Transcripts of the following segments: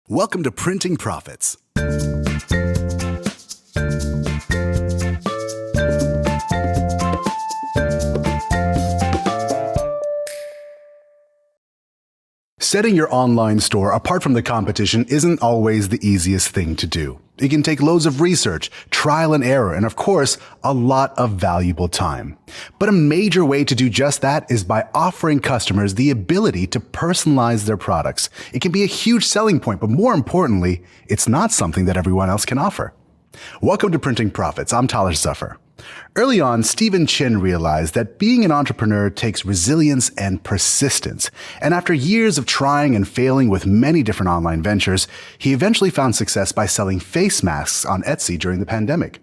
Welcome to Printing Profits. Setting your online store apart from the competition isn't always the easiest thing to do. It can take loads of research, trial and error, and of course, a lot of valuable time. But a major way to do just that is by offering customers the ability to personalize their products. It can be a huge selling point, but more importantly, it's not something that everyone else can offer. Welcome to Printing Profits. I'm Talish. Early on, Stephen Chin realized that being an entrepreneur takes resilience and persistence. And after years of trying and failing with many different online ventures, he eventually found success by selling face masks on Etsy during the pandemic.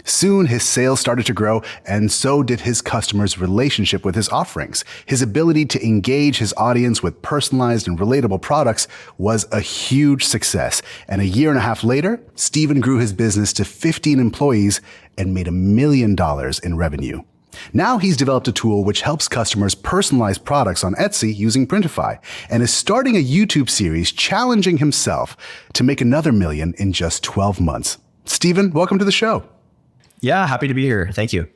Soon, his sales started to grow, and so did his customers' relationship with his offerings. His ability to engage his audience with personalized and relatable products was a huge success. And a year and a half later, Stephen grew his business to 15 employees and made $1 million in revenue. Now he's developed a tool which helps customers personalize products on Etsy using Printify, and is starting a YouTube series challenging himself to make another $1 million in just 12 months. Stephen, welcome to the show. Yeah, happy to be here. Thank you.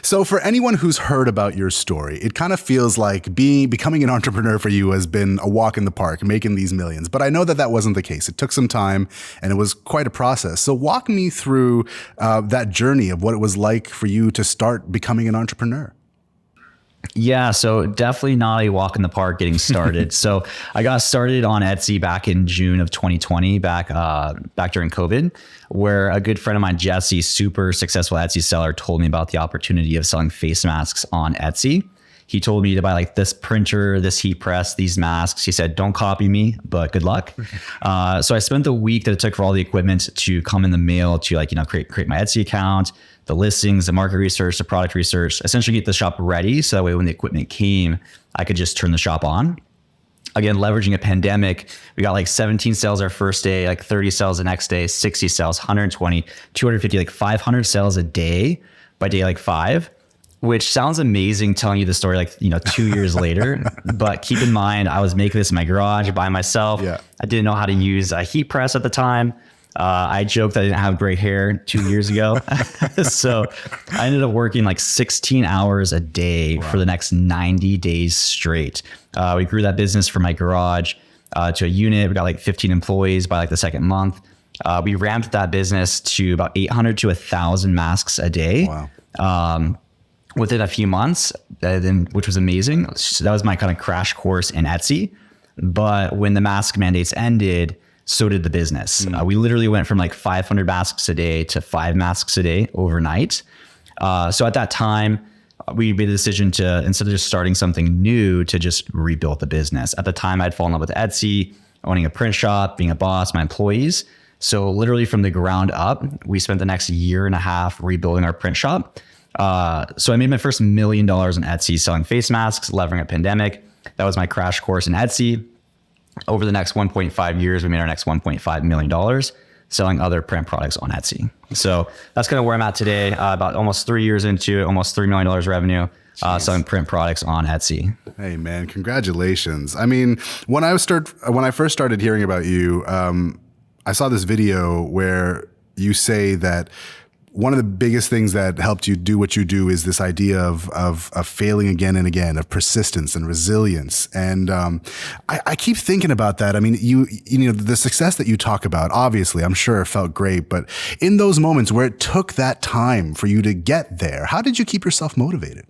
So for anyone who's heard about your story, it kind of feels like becoming an entrepreneur for you has been a walk in the park, making these millions. But I know that wasn't the case. It took some time and it was quite a process. So walk me through that journey of what it was like for you to start becoming an entrepreneur. Yeah, so definitely not a walk in the park getting started. So I got started on Etsy back in June of 2020, back during COVID, where a good friend of mine, Jesse, super successful Etsy seller, told me about the opportunity of selling face masks on Etsy. He told me to buy like this printer, this heat press, these masks. He said, don't copy me, but good luck. So I spent the week that it took for all the equipment to come in the mail to create my Etsy account, the listings, the market research, the product research, essentially get the shop ready. So that way when the equipment came, I could just turn the shop on. Again, leveraging a pandemic, we got like 17 sales our first day, like 30 sales the next day, 60 sales, 120, 250, like 500 sales a day by day like 5. Which sounds amazing telling you the story 2 years later, but keep in mind, I was making this in my garage by myself. Yeah. I didn't know how to use a heat press at the time. I joked that I didn't have gray hair 2 years ago. So I ended up working like 16 hours a day for the next 90 days straight. We grew that business from my garage to a unit. We got like 15 employees by like the second month. We ramped that business to about 800 to 1,000 masks a day. Wow. Within a few months, which was amazing. So that was my kind of crash course in Etsy. But when the mask mandates ended, so did the business. We literally went from like 500 masks a day to 5 masks a day overnight. So at that time, we made the decision to, instead of just starting something new, to just rebuild the business. At the time, I'd fallen in love with Etsy, owning a print shop, being a boss, my employees. So literally from the ground up, we spent the next year and a half rebuilding our print shop. So I made my first $1 million on Etsy selling face masks, leveraging a pandemic. That was my crash course in Etsy. Over the next 1.5 years, we made our next $1.5 million selling other print products on Etsy. So that's kind of where I'm at today. About almost 3 years into it, almost $3 million revenue, selling print products on Etsy. Hey man, congratulations. I mean, when I first started hearing about you, I saw this video where you say that one of the biggest things that helped you do what you do is this idea of failing again and again, of persistence and resilience. And I keep thinking about that. I mean, you know, the success that you talk about, obviously, I'm sure it felt great. But in those moments where it took that time for you to get there, how did you keep yourself motivated?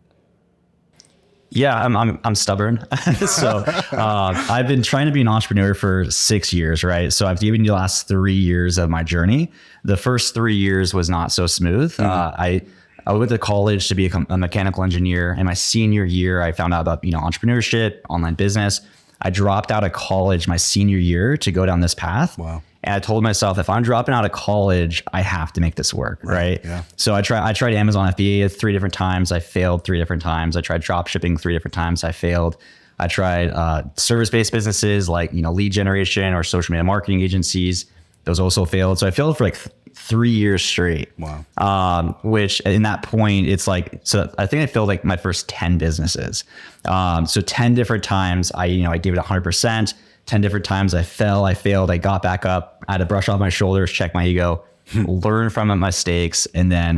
Yeah, I'm stubborn. So I've been trying to be an entrepreneur for 6 years, right? So I've given you the last 3 years of my journey. The first 3 years was not so smooth. I went to college to be a mechanical engineer. In my senior year, I found out about entrepreneurship, online business. I dropped out of college my senior year to go down this path. Wow. And I told myself, if I'm dropping out of college, I have to make this work, right? Yeah. So I tried Amazon FBA 3 different times. I failed 3 different times. I tried drop shipping 3 different times. I failed. I tried service-based businesses like lead generation or social media marketing agencies. Those also failed. So I failed for like 3 years straight. Wow. Which in that point, it's like, so I think I failed like my first 10 businesses. So 10 different times I gave it 100%. 10 different times. I fell, I failed, I got back up. I had to brush off my shoulders, check my ego, learn from my mistakes, and then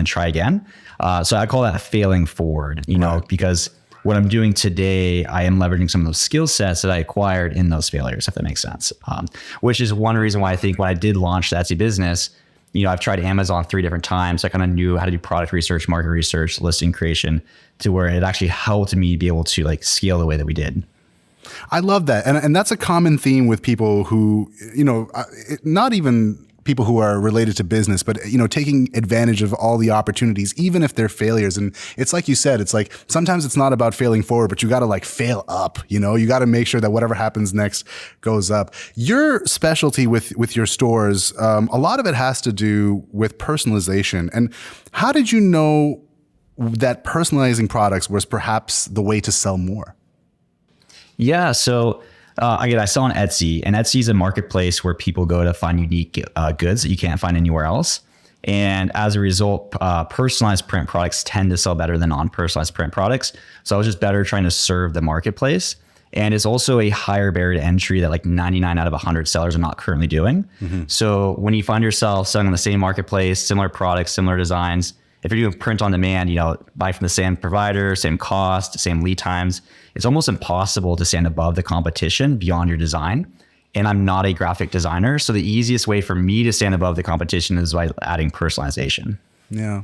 try again. So I call that failing forward, because what I'm doing today, I am leveraging some of those skill sets that I acquired in those failures, if that makes sense. Which is one reason why I think when I did launch the Etsy business, I've tried Amazon 3 different times. So I kind of knew how to do product research, market research, listing creation, to where it actually helped me be able to like scale the way that we did. I love that. And that's a common theme with people who, not even people who are related to business, but, taking advantage of all the opportunities, even if they're failures. And it's like you said, it's like, sometimes it's not about failing forward, but you got to like fail up, you got to make sure that whatever happens next goes up. Your specialty with your stores, a lot of it has to do with personalization. And how did you know that personalizing products was perhaps the way to sell more? Yeah. So again, I sell on Etsy, and Etsy is a marketplace where people go to find unique goods that you can't find anywhere else. And as a result, personalized print products tend to sell better than non-personalized print products. So I was just better trying to serve the marketplace. And it's also a higher barrier to entry that like 99 out of 100 sellers are not currently doing. Mm-hmm. So when you find yourself selling on the same marketplace, similar products, similar designs, if you're doing print on demand, buy from the same provider, same cost, same lead times, it's almost impossible to stand above the competition beyond your design. And I'm not a graphic designer. So the easiest way for me to stand above the competition is by adding personalization. Yeah.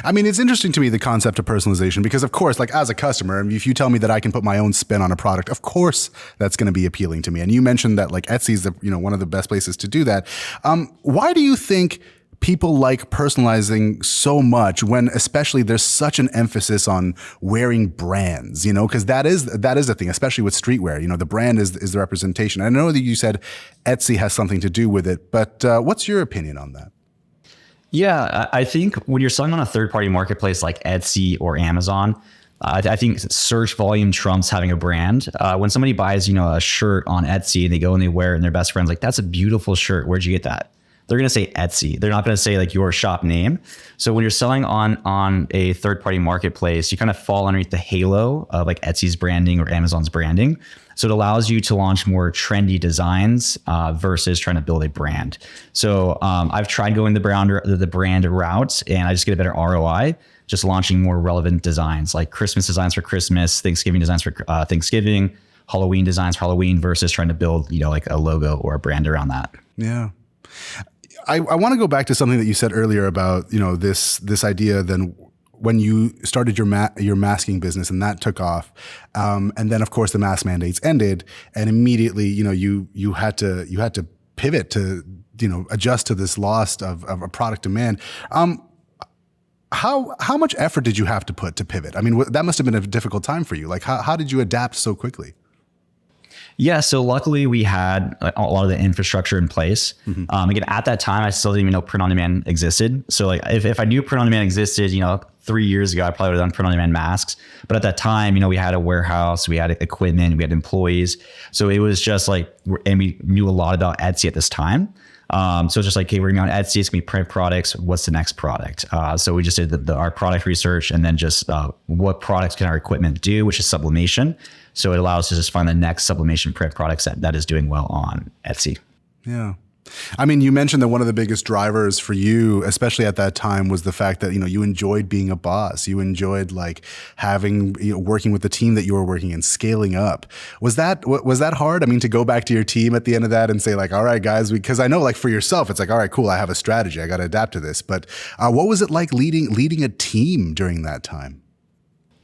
I mean, it's interesting to me, the concept of personalization, because of course, like as a customer, if you tell me that I can put my own spin on a product, of course, that's going to be appealing to me. And you mentioned that like Etsy is one of the best places to do that. Why do you think people like personalizing so much when especially there's such an emphasis on wearing brands, because that is the thing, especially with streetwear, the brand is the representation. I know that you said Etsy has something to do with it, but what's your opinion on that? Yeah, I think when you're selling on a third-party marketplace like Etsy or Amazon, I think search volume trumps having a brand. When somebody buys, a shirt on Etsy and they go and they wear it and their best friend's like, that's a beautiful shirt. Where'd you get that? They're going to say Etsy. They're not going to say like your shop name. So when you're selling on a third-party marketplace, you kind of fall underneath the halo of like Etsy's branding or Amazon's branding. So it allows you to launch more trendy designs versus trying to build a brand. So I've tried going the brand route, and I just get a better ROI just launching more relevant designs, like Christmas designs for Christmas, Thanksgiving designs for Thanksgiving, Halloween designs for Halloween, versus trying to build like a logo or a brand around that. Yeah. I want to go back to something that you said earlier about, this idea then when you started your masking business and that took off. And then of course the mask mandates ended, and immediately, you had to pivot to, adjust to this loss of a product demand. How much effort did you have to put to pivot? I mean, that must have been a difficult time for you. Like how did you adapt so quickly? Yeah, so luckily we had a lot of the infrastructure in place. Mm-hmm. Again, at that time, I still didn't even know print on demand existed. So like if I knew print on demand existed, 3 years ago, I probably would have done print on demand masks. But at that time, we had a warehouse, we had equipment, we had employees. So it was just like, and we knew a lot about Etsy at this time. So it's just like, okay, we're going to be on Etsy, it's going to be print products. What's the next product? So we just did our product research, and then just what products can our equipment do, which is sublimation. So it allows us to just find the next sublimation print products that is doing well on Etsy. Yeah. I mean, you mentioned that one of the biggest drivers for you, especially at that time, was the fact that, you enjoyed being a boss. You enjoyed like having, working with the team that you were working in, scaling up. Was that hard? I mean, to go back to your team at the end of that and say like, all right, guys, because I know like for yourself, it's like, all right, cool, I have a strategy, I got to adapt to this. But what was it like leading a team during that time?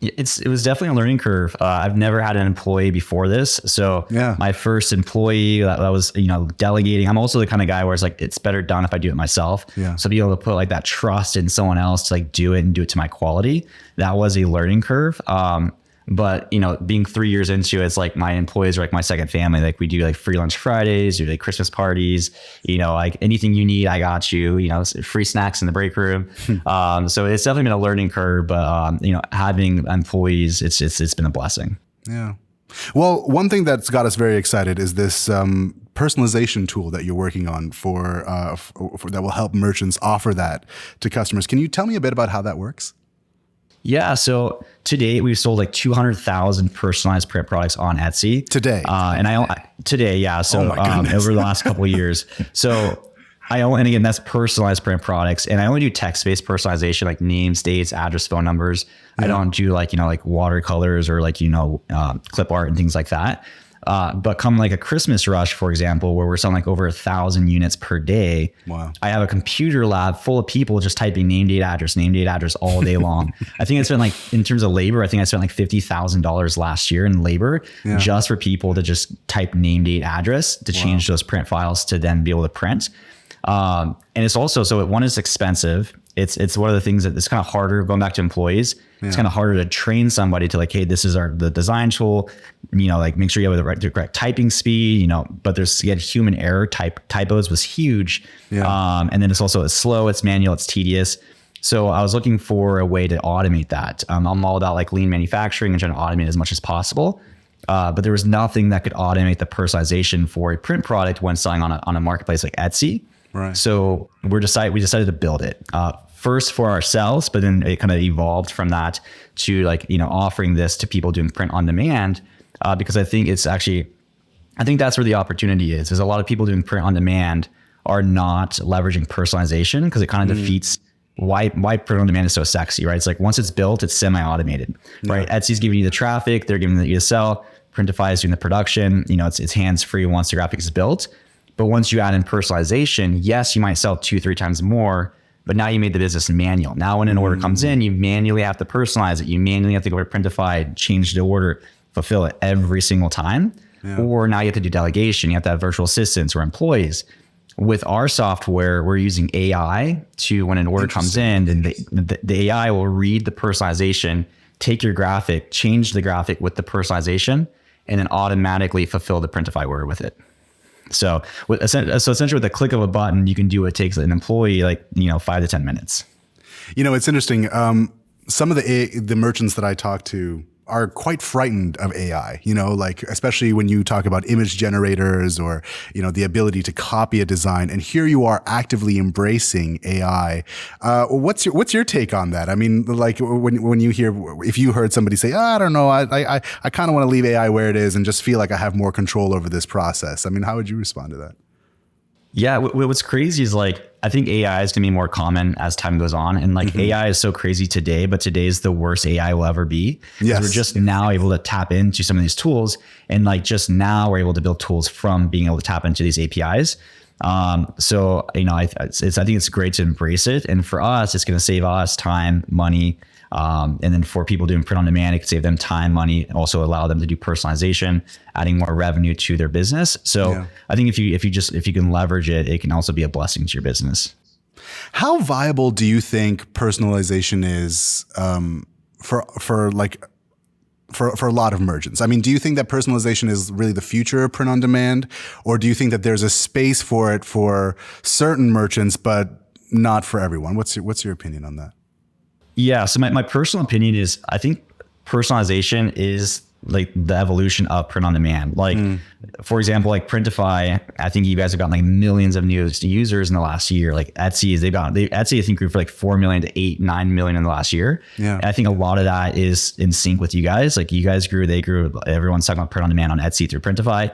It was definitely a learning curve. I've never had an employee before this. So yeah. My first employee that was, delegating. I'm also the kind of guy where it's like, it's better done if I do it myself. Yeah. So to be able to put like that trust in someone else to like do it and do it to my quality, that was a learning curve. But being 3 years into it, it's like my employees are like my second family. Like we do like free lunch Fridays, do like Christmas parties, like anything you need, I got you, free snacks in the break room. So it's definitely been a learning curve, but having employees, it's been a blessing. Yeah. Well, one thing that's got us very excited is this personalization tool that you're working on for that will help merchants offer that to customers. Can you tell me a bit about how that works? Yeah. So to date, we've sold like 200,000 personalized print products on Etsy. Today. Today. Yeah. So over the last couple of years. So and again, that's personalized print products. And I only do text-based personalization, like names, dates, address, phone numbers. Yeah. I don't do like watercolors or clip art and things like that. But come like a Christmas rush, for example, where we're selling like over 1,000 units per day. Wow. I have a computer lab full of people just typing name, date, address all day long. I think I spent like, in terms of labor, I spent like $50,000 last year in labor just for people to just type name, date, address to change those print files to then be able to print. And it's also, one is expensive. It's one of the things that it's kind of harder going back to employees. Yeah. It's kind of harder to train somebody to like, hey, this is the design tool, like make sure you have the correct typing speed, but human error typos was huge. Yeah. And then it's slow, it's manual, it's tedious. So I was looking for a way to automate that. I'm all about like lean manufacturing and trying to automate as much as possible. But there was nothing that could automate the personalization for a print product when selling on a marketplace like Etsy. Right. So we decided to build it first for ourselves, but then it kind of evolved from that to offering this to people doing print on demand, because I think that's where the opportunity is. There's a lot of people doing print on demand are not leveraging personalization because it kind of defeats why print on demand is so sexy, right? It's like once it's built, it's semi-automated, right? Etsy's giving you the traffic, they're giving you the sell. Printify is doing the production, it's hands-free once the graphic is built. But once you add in personalization, yes, you might sell 2-3 times more, but now you made the business manual. Now when an order comes in, you manually have to personalize it. You manually have to go to Printify, change the order, fulfill it every single time. Yeah. Or now you have to do delegation. You have to have virtual assistants or employees. With our software, we're using AI to, when an order comes in, and the AI will read the personalization, take your graphic, change the graphic with the personalization, and then automatically fulfill the Printify order with it. So essentially with the click of a button, you can do what takes an employee 5 to 10 minutes. It's interesting. Some of the merchants that I talk to are quite frightened of AI, especially when you talk about image generators or, the ability to copy a design. And here you are actively embracing AI. What's your take on that? I mean, like when if you heard somebody say, I don't know, I kind of want to leave AI where it is and just feel like I have more control over this process. I mean, how would you respond to that? Yeah, what's crazy is I think AI is going to be more common as time goes on. And AI is so crazy today, but today is the worst AI will ever be. Yes. We're just now able to tap into some of these tools. And just now we're able to build tools from being able to tap into these APIs. I think it's great to embrace it. And for us, it's going to save us time, money. And then for people doing print on demand, it can save them time, money, and also allow them to do personalization, adding more revenue to their business. So I think if you can leverage it, it can also be a blessing to your business. How viable do you think personalization is for a lot of merchants? I mean, do you think that personalization is really the future of print on demand, or do you think that there's a space for it for certain merchants, but not for everyone? What's your opinion on that? Yeah. So my personal opinion is I think personalization is the evolution of print on demand. For example, Printify, I think you guys have gotten millions of new users in the last year. Etsy, Etsy I think grew for 4 million to 8-9 million in the last year. Yeah. And I think a lot of that is in sync with you guys. You guys grew, they grew, everyone's talking about print on demand on Etsy through Printify.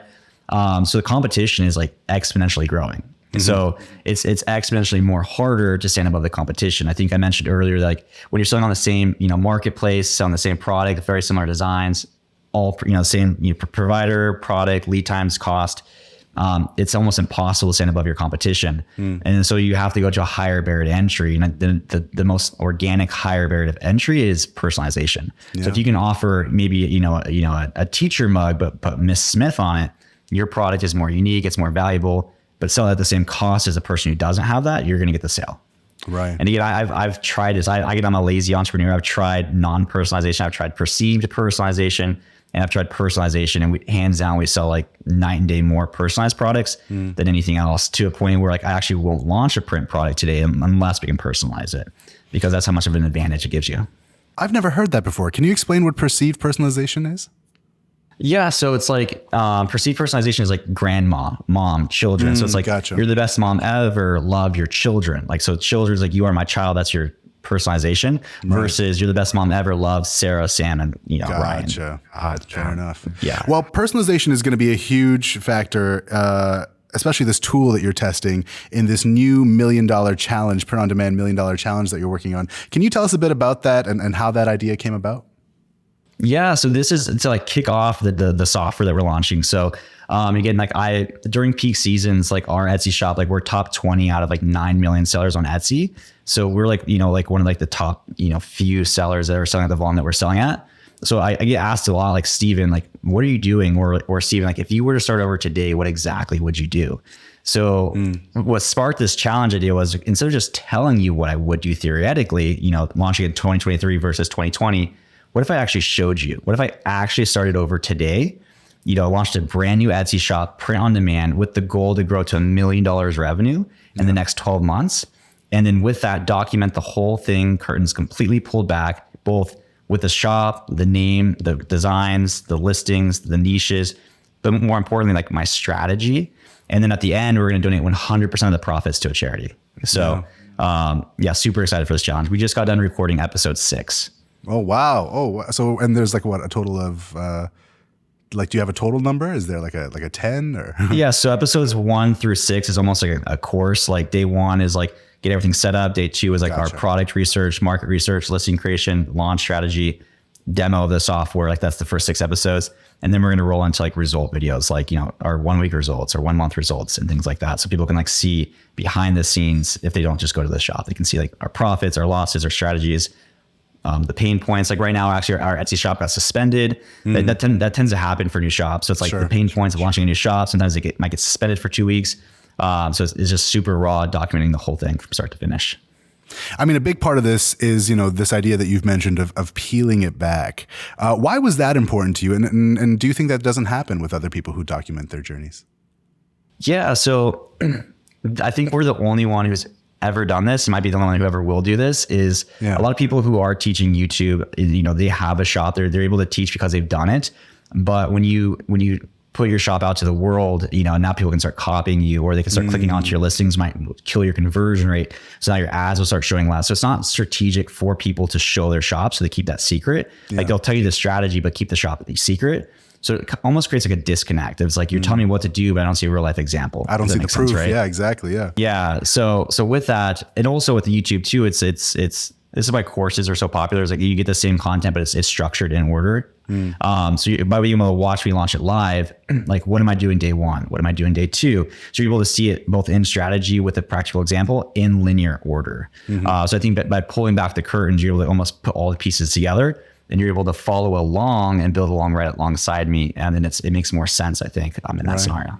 So the competition is exponentially growing. Mm-hmm. So it's exponentially more harder to stand above the competition. I think I mentioned earlier, when you're selling on the same, marketplace, selling the same product, very similar designs, all, same provider, product, lead times, cost, it's almost impossible to stand above your competition. And so you have to go to a higher barrier to entry. And the most organic higher barrier to entry is personalization. Yeah. So if you can offer maybe, a teacher mug, but put Miss Smith on it, your product is more unique, it's more valuable, but sell at the same cost as a person who doesn't have that, you're going to get the sale. Right. And again, I've tried this. I'm a lazy entrepreneur. I've tried non-personalization. I've tried perceived personalization, and I've tried personalization. And hands down, we sell night and day more personalized products than anything else, to a point where I actually won't launch a print product today unless we can personalize it, because that's how much of an advantage it gives you. I've never heard that before. Can you explain what perceived personalization is? Yeah. So it's perceived personalization is grandma, mom, children. So it's gotcha. You're the best mom ever, love your children. So children's you are my child. That's your personalization versus you're the best mom ever, love Sarah, Sam, and Ryan. Gotcha. Fair enough. Yeah. Well, personalization is going to be a huge factor, especially this tool that you're testing in this new $1 million challenge, print on demand $1 million challenge that you're working on. Can you tell us a bit about that and how that idea came about? Yeah. So this is to like kick off the software that we're launching. So again, like during peak seasons, like our Etsy shop, like we're top 20 out of like 9 million sellers on Etsy. So we're like, like one of like the top, few sellers that are selling at the volume that we're selling at. So I get asked a lot, like, Steven, like, what are you doing? Or Steven, like, if you were to start over today, what exactly would you do? So what sparked this challenge idea was, instead of just telling you what I would do theoretically, launching in 2023 versus 2020, what if I actually showed you? What if I actually started over today, launched a brand new Etsy shop, print on demand, with the goal to grow to $1 million revenue in the next 12 months. And then with that, document the whole thing, curtains completely pulled back, both with the shop, the name, the designs, the listings, the niches, but more importantly, like my strategy. And then at the end, we're going to donate 100% of the profits to a charity. So super excited for this challenge. We just got done recording episode 6. Oh, wow. Oh, so, and there's like what, a total of, do you have a total number? Is there like a 10 or? Yeah. So episodes 1 through 6 is almost like a course. Like day 1 is like get everything set up. Day 2 is like our product research, market research, listing creation, launch strategy, demo of the software. Like that's the first 6 episodes. And then we're going to roll into like result videos, like, our 1 week results or 1 month results and things like that. So people can like see behind the scenes. If they don't just go to the shop, they can see like our profits, our losses, our strategies, the pain points. Like right now, actually our Etsy shop got suspended. That tends to happen for new shops. So it's like the pain points of launching a new shop. Sometimes it might get suspended for 2 weeks. So it's just super raw, documenting the whole thing from start to finish. I mean, a big part of this is, this idea that you've mentioned of peeling it back. Why was that important to you? And do you think that doesn't happen with other people who document their journeys? Yeah. So I think we're the only one who's ever done this. It might be the only one who ever will do this. Is a lot of people who are teaching YouTube, they have a shop. They're able to teach because they've done it. But when you put your shop out to the world, now people can start copying you, or they can start clicking onto your listings, might kill your conversion rate. So now your ads will start showing less. So it's not strategic for people to show their shop. So they keep that secret. Like they'll tell you the strategy, but keep the shop secret. So it almost creates like a disconnect. It's like you're telling me what to do, but I don't see a real life example. I don't see the proof. Right? Yeah, exactly. Yeah. Yeah. So with that, and also with the YouTube too, it's this is why courses are so popular. It's like you get the same content, but it's structured in order. So by being able to watch me launch it live, like what am I doing day 1? What am I doing day 2? So you're able to see it both in strategy with a practical example in linear order. So I think that by pulling back the curtains, you're able to almost put all the pieces together, and you're able to follow along and build along right alongside me. And then it makes more sense, I think, in that scenario.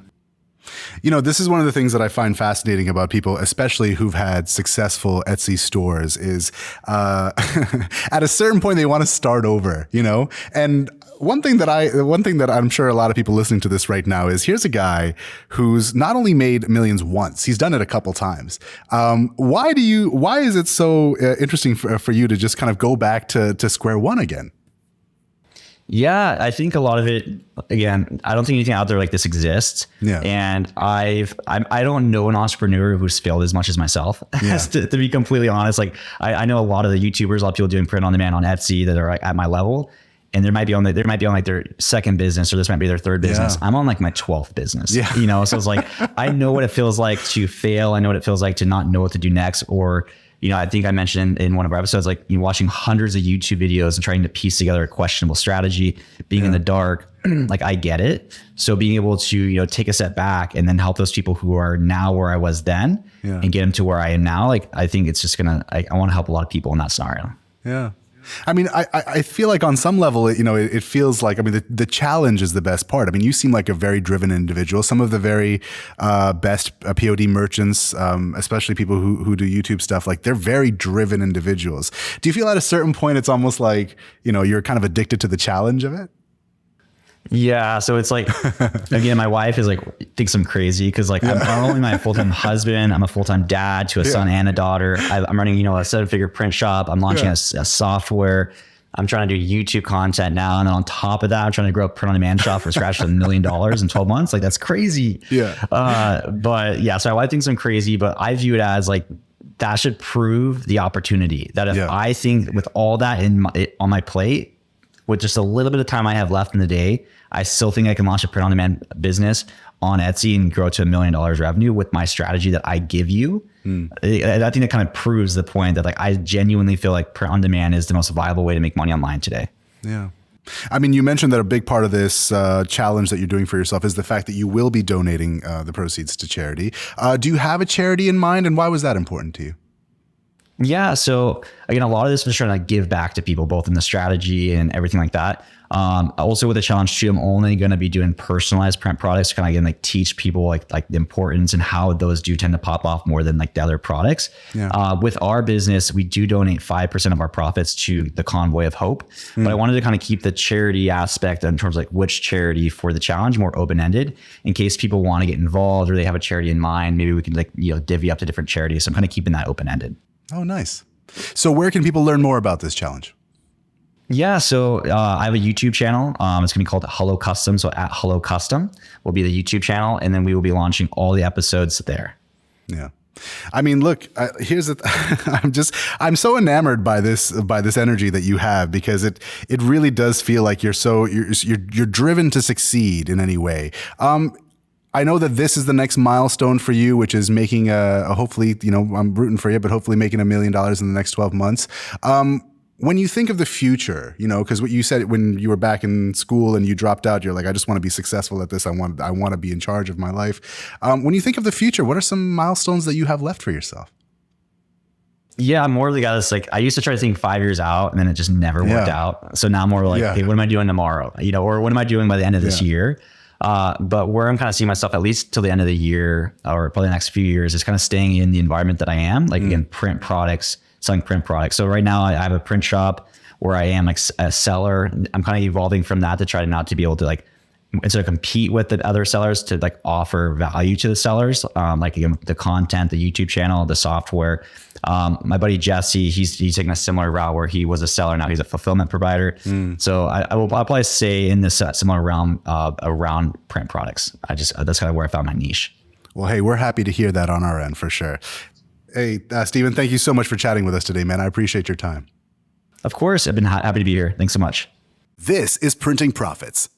This is one of the things that I find fascinating about people, especially who've had successful Etsy stores, is at a certain point they want to start over, and one thing that I'm sure a lot of people listening to this right now is, here's a guy who's not only made millions once, he's done it a couple times. Why is it so interesting for you to just kind of go back to square one again? Yeah, I think a lot of it, again, I don't think anything out there like this exists. Yeah. And I don't know an entrepreneur who's failed as much as myself. Yeah. to be completely honest. Like I know a lot of the YouTubers, a lot of people doing print on demand on Etsy that are like at my level, and they might be on like their second business, or this might be their third business. Yeah. I'm on like my 12th business. Yeah. So it's like, I know what it feels like to fail. I know what it feels like to not know what to do next, or I think I mentioned in one of our episodes, like watching hundreds of YouTube videos and trying to piece together a questionable strategy, being in the dark, like I get it. So being able to, take a step back and then help those people who are now where I was then and get them to where I am now. Like, I think it's just I want to help a lot of people in that scenario. Yeah. I mean, I feel like on some level, it feels like, the challenge is the best part. You seem like a very driven individual. Some of the very best POD merchants, especially people who do YouTube stuff, like they're very driven individuals. Do you feel at a certain point, it's almost like, you're kind of addicted to the challenge of it? Yeah. So it's like, again, my wife is like, thinks I'm crazy because like I'm not only my full-time husband, I'm a full-time dad to a son and a daughter. I'm running, a 7-figure print shop. I'm launching a software. I'm trying to do YouTube content now. And then on top of that, I'm trying to grow a print on demand shop from scratch to $1 million in 12 months. Like that's crazy. Yeah. But yeah, so my wife thinks I'm crazy, but I view it as like that should prove the opportunity that if I think with all that on my plate, with just a little bit of time I have left in the day, I still think I can launch a print on demand business on Etsy and grow to $1 million revenue with my strategy that I give you. I think that kind of proves the point that like I genuinely feel like print on demand is the most viable way to make money online today. Yeah. I mean, you mentioned that a big part of this challenge that you're doing for yourself is the fact that you will be donating the proceeds to charity. Do you have a charity in mind, and why was that important to you? Yeah. So again, a lot of this was trying to give back to people, both in the strategy and everything like that. Also with the challenge too, I'm only going to be doing personalized print products to kind of again, like teach people like the importance and how those do tend to pop off more than like the other products. With our business, we do donate 5% of our profits to the Convoy of Hope, but I wanted to kind of keep the charity aspect in terms of like which charity for the challenge more open-ended in case people want to get involved or they have a charity in mind. Maybe we can like, divvy up to different charities. So I'm kind of keeping that open-ended. Oh, nice. So where can people learn more about this challenge? Yeah, so I have a YouTube channel. It's going to be called Hello Custom. So at Hello Custom will be the YouTube channel, and then we will be launching all the episodes there. Yeah. I mean, look, here's the I'm so enamored by this energy that you have, because it really does feel like you're driven to succeed in any way. I know that this is the next milestone for you, which is making hopefully, I'm rooting for you, but hopefully making $1 million in the next 12 months. When you think of the future, because what you said when you were back in school and you dropped out, you're like, I just want to be successful at this. I want to be in charge of my life. When you think of the future, what are some milestones that you have left for yourself? Yeah, I'm more the guy that's like, I used to try to think 5 years out and then it just never worked out. So now I'm more like, hey, what am I doing tomorrow? Or what am I doing by the end of this year? But where I'm kind of seeing myself, at least till the end of the year or probably the next few years, is kind of staying in the environment that I am, like again, print products, selling print products. So right now I have a print shop where I am like a seller. I'm kind of evolving from that to try not to be able to like, instead of compete with the other sellers, to like offer value to the sellers. Like again, the content, the YouTube channel, the software. My buddy Jesse, he's taking a similar route where he was a seller. Now he's a fulfillment provider. So I'll probably say in this similar realm around print products. That's kind of where I found my niche. Well, hey, we're happy to hear that on our end for sure. Hey, Steven, thank you so much for chatting with us today, man. I appreciate your time. Of course. I've been happy to be here. Thanks so much. This is Printing Profits.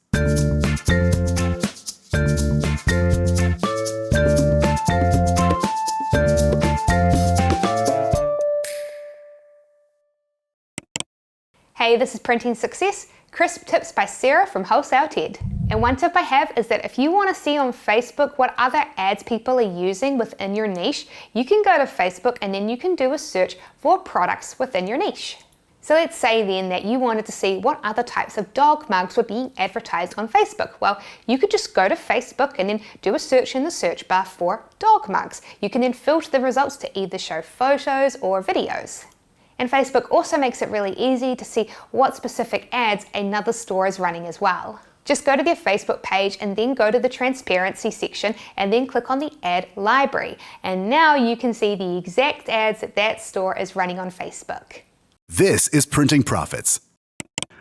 Hey, this is Printing Success, crisp tips by Sarah from Wholesale TED. And one tip I have is that if you want to see on Facebook what other ads people are using within your niche, you can go to Facebook and then you can do a search for products within your niche. So let's say then that you wanted to see what other types of dog mugs were being advertised on Facebook. Well, you could just go to Facebook and then do a search in the search bar for dog mugs. You can then filter the results to either show photos or videos. And Facebook also makes it really easy to see what specific ads another store is running as well. Just go to their Facebook page and then go to the transparency section and then click on the ad library. And now you can see the exact ads that store is running on Facebook. This is Printing Profits.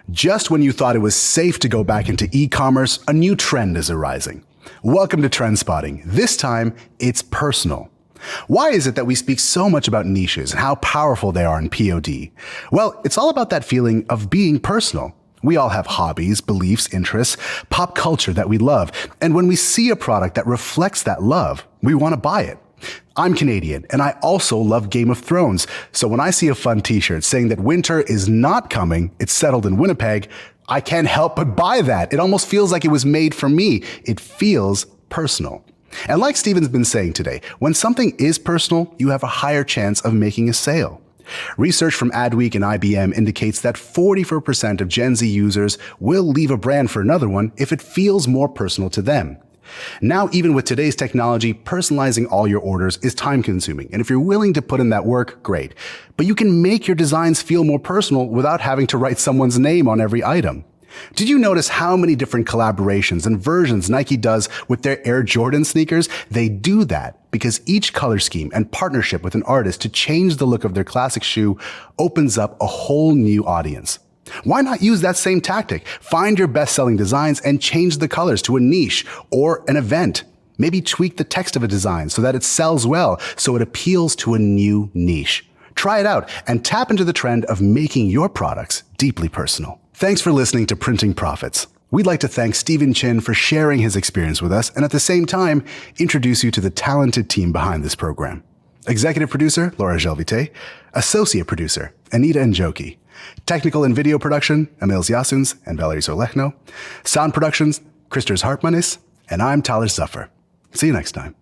Just when you thought it was safe to go back into e-commerce, a new trend is arising. Welcome to Trend Spotting. This time, it's personal. Why is it that we speak so much about niches and how powerful they are in POD? Well, it's all about that feeling of being personal. We all have hobbies, beliefs, interests, pop culture that we love. And when we see a product that reflects that love, we want to buy it. I'm Canadian, and I also love Game of Thrones. So when I see a fun t-shirt saying that winter is not coming, it's settled in Winnipeg, I can't help but buy that. It almost feels like it was made for me. It feels personal. And like Steven's been saying today, when something is personal, you have a higher chance of making a sale. Research from Adweek and IBM indicates that 44% of Gen Z users will leave a brand for another one if it feels more personal to them. Now, even with today's technology, personalizing all your orders is time consuming. And if you're willing to put in that work, great. But you can make your designs feel more personal without having to write someone's name on every item. Did you notice how many different collaborations and versions Nike does with their Air Jordan sneakers? They do that because each color scheme and partnership with an artist to change the look of their classic shoe opens up a whole new audience. Why not use that same tactic? Find your best-selling designs and change the colors to a niche or an event. Maybe tweak the text of a design so that it sells well, so it appeals to a new niche. Try it out and tap into the trend of making your products deeply personal. Thanks for listening to Printing Profits. We'd like to thank Stephen Chin for sharing his experience with us and at the same time, introduce you to the talented team behind this program. Executive producer, Laura Gelvite. Associate producer, Anita Njoki. Technical and video production, Emil Yasuns and Valerie Solechno. Sound productions, Christers Hartmanis. And I'm Talish Zuffer. See you next time.